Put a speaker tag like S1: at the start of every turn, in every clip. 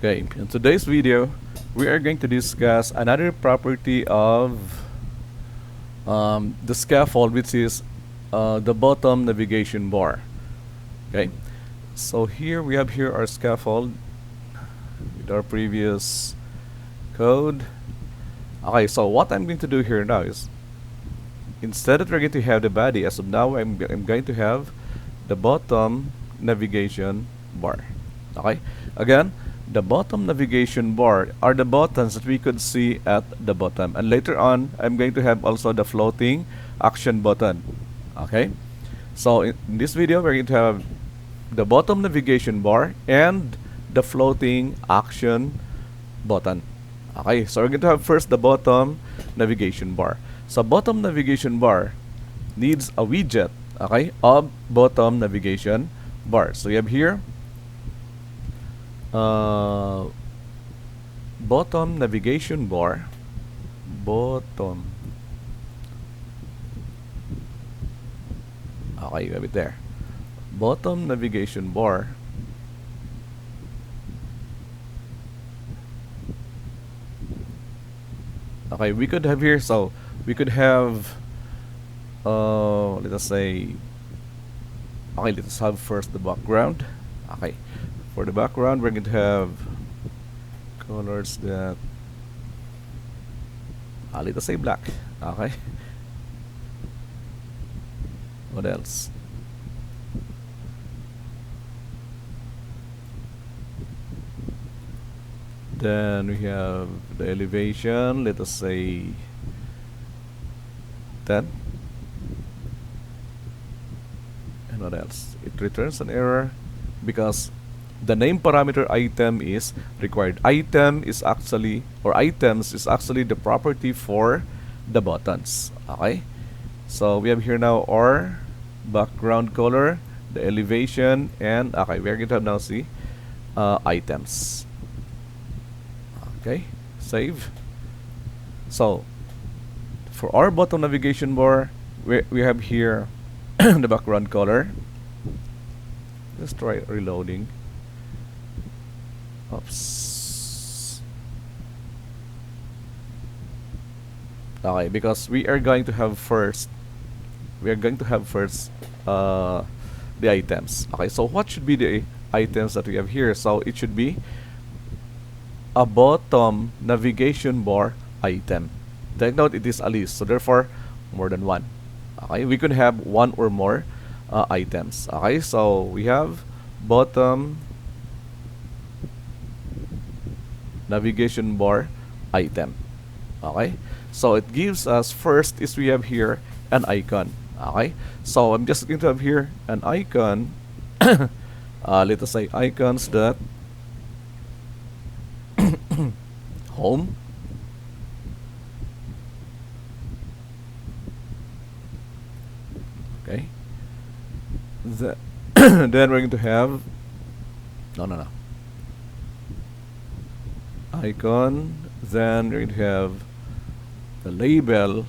S1: Okay, in today's video, we are going to discuss another property of the scaffold, which is the bottom navigation bar. Okay, so here we have here our scaffold with our previous code. Okay, so what I'm going to do here now is, instead that we're going to have the body, as of now I'm going to have the bottom navigation bar. Okay, again, the bottom navigation bar are the buttons that we could see at the bottom, and later on I'm going to have also the floating action button. Okay, so in this video we're going to have the bottom navigation bar and the floating action button. Okay, so we're going to have first the bottom navigation bar. So bottom navigation bar needs a widget, okay, of bottom navigation bar. So you have here bottom navigation bar, bottom. Okay, you have it there. Bottom navigation bar. Okay, we could have here, so we could have let us say, okay, let's have first the background. Okay, for the background we're going to have colors that let us say black. Okay, what else? Then we have the elevation, let us say 10. And what else? It returns an error because the name parameter item is required. Item is actually, or items is actually the property for the buttons. Okay, so we have here now our background color, the elevation, and okay, we're going to have now see items. Okay, save. So for our bottom navigation bar, we have here the background color. Let's try reloading. Oops. Okay, because we are going to have first the items. Okay, so what should be the items that we have here? So it should be a bottom navigation bar item. Take note, it is a list, so therefore more than one. Okay, we could have one or more items. Okay, so we have bottom navigation bar item. Okay, so it gives us first is we have here an icon. Okay, so I'm just going to have here an icon. Let us say icons dot home. Okay, then we're going to have no icon. Then we're going to have the label.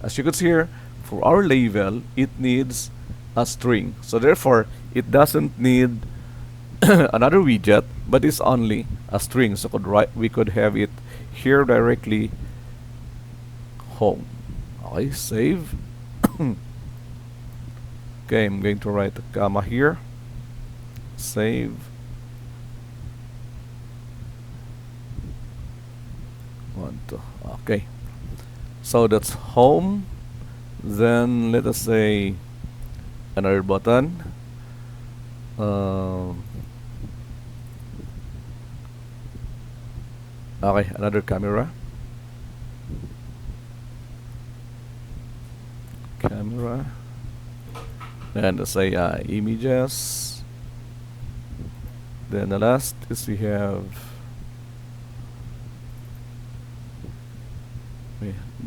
S1: As you could see here, for our label it needs a string, so therefore it doesn't need another widget, but it's only a string. So we could have it here directly, home. Okay, save. Okay, I'm going to write a comma here, save. One, two. Okay, so that's home. Then let us say another button. Okay, another camera. Then let's say images. Then the last is we have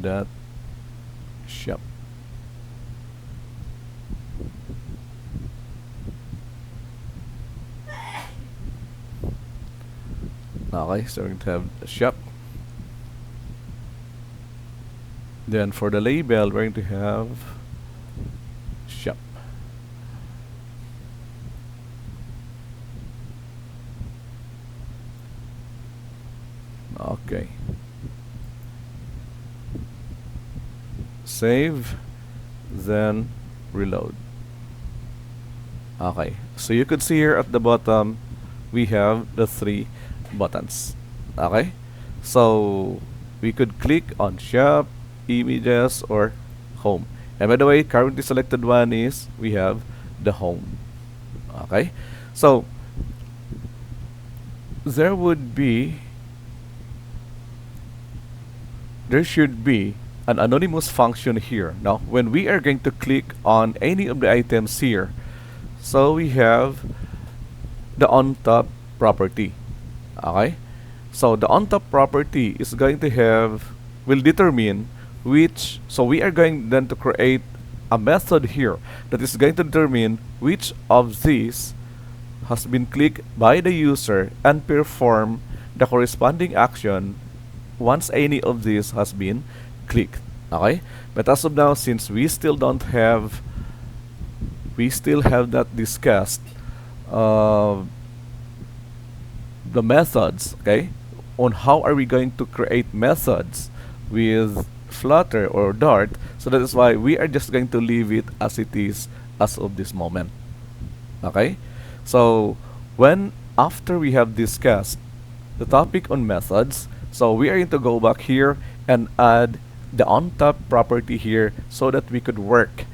S1: that shop. Okay, so we're going to have the shop. Then for the label, we're going to have shop. Okay. Save, then reload. Okay, so you could see here at the bottom we have the three buttons. Okay, so we could click on shop, images, or home. And by the way, currently selected one is we have the home. Okay, so there should be an anonymous function here. Now, when we are going to click on any of the items here, so we have the on top property. Okay, so the on top property is going to will determine which, so we are going then to create a method here that is going to determine which of these has been clicked by the user and perform the corresponding action once any of these has been clicked. Okay, but as of now, since we still have that discussed the methods, okay, on how are we going to create methods with Flutter or Dart, so that is why we are just going to leave it as it is as of this moment. Okay, so after we have discussed the topic on methods, so we are going to go back here and add the on top property here so that we could work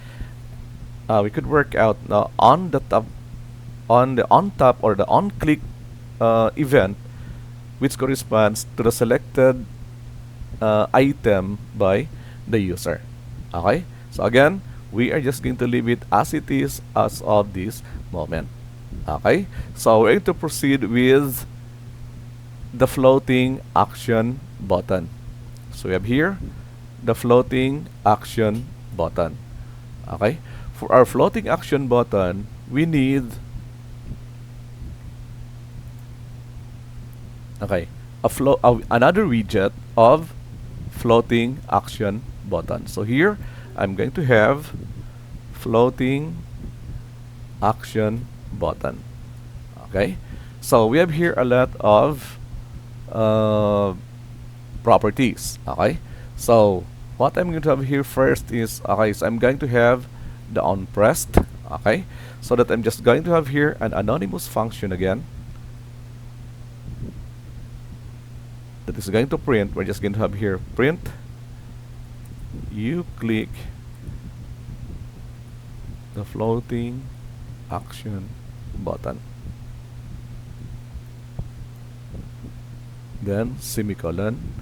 S1: out now on the on top or the on click event which corresponds to the selected item by the user. Okay, so again, we are just going to leave it as it is as of this moment. Okay, so we're going to proceed with the floating action button. So we have here the floating action button. Okay, for our floating action button, we need another widget of floating action button. So here I'm going to have floating action button. Okay, so we have here a lot of properties. Okay, so what I'm going to have here first is, okay, so I'm going to have the on pressed. Okay, so that I'm just going to have here an anonymous function again that is going to print. We're just going to have here print you click the floating action button, then semicolon,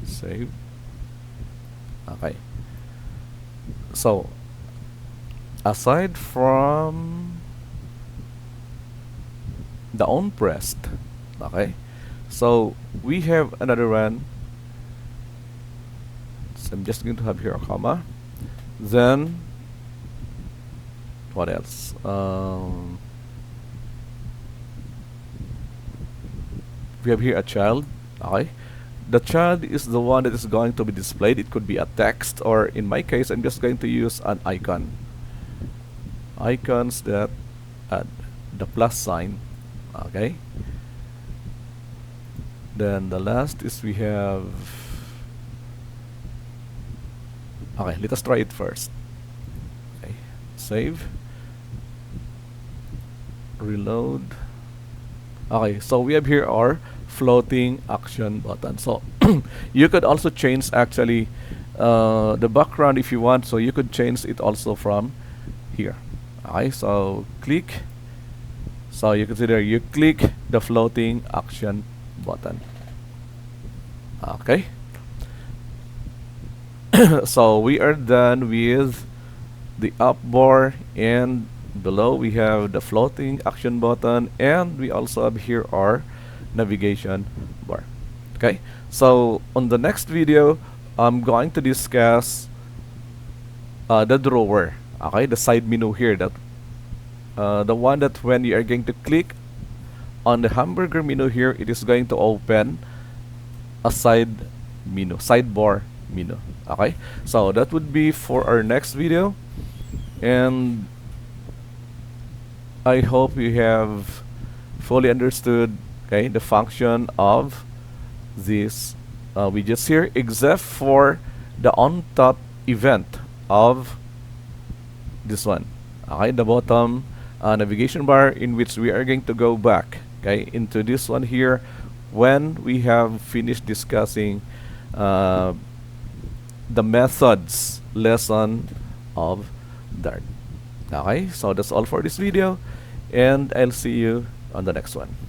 S1: save. Okay, so aside from the on pressed, okay, so we have another one. So I'm just going to have here a comma, then what else? We have here a child. Okay, the child is the one that is going to be displayed. It could be a text, or in my case, I'm just going to use an icon. Icons that add the plus sign. Okay, then the last is we have, okay, let us try it first. Okay, save, reload. Okay, so we have here our floating action button. So you could also change actually the background if you want, so you could change it also from here. Okay, so click, so you can see there, you click the floating action button. Okay, so we are done with the up bar, and below we have the floating action button, and we also have here our navigation bar. Okay, so on the next video I'm going to discuss the drawer. Okay, the side menu here, that the one that when you are going to click on the hamburger menu here, it is going to open a sidebar menu. Okay, so that would be for our next video, and I hope you have fully understood, okay, the function of this widgets here, except for the on top event of this one. Okay, the bottom navigation bar, in which we are going to go back, okay, into this one here when we have finished discussing the methods lesson of Dart. Okay, so that's all for this video, and I'll see you on the next one.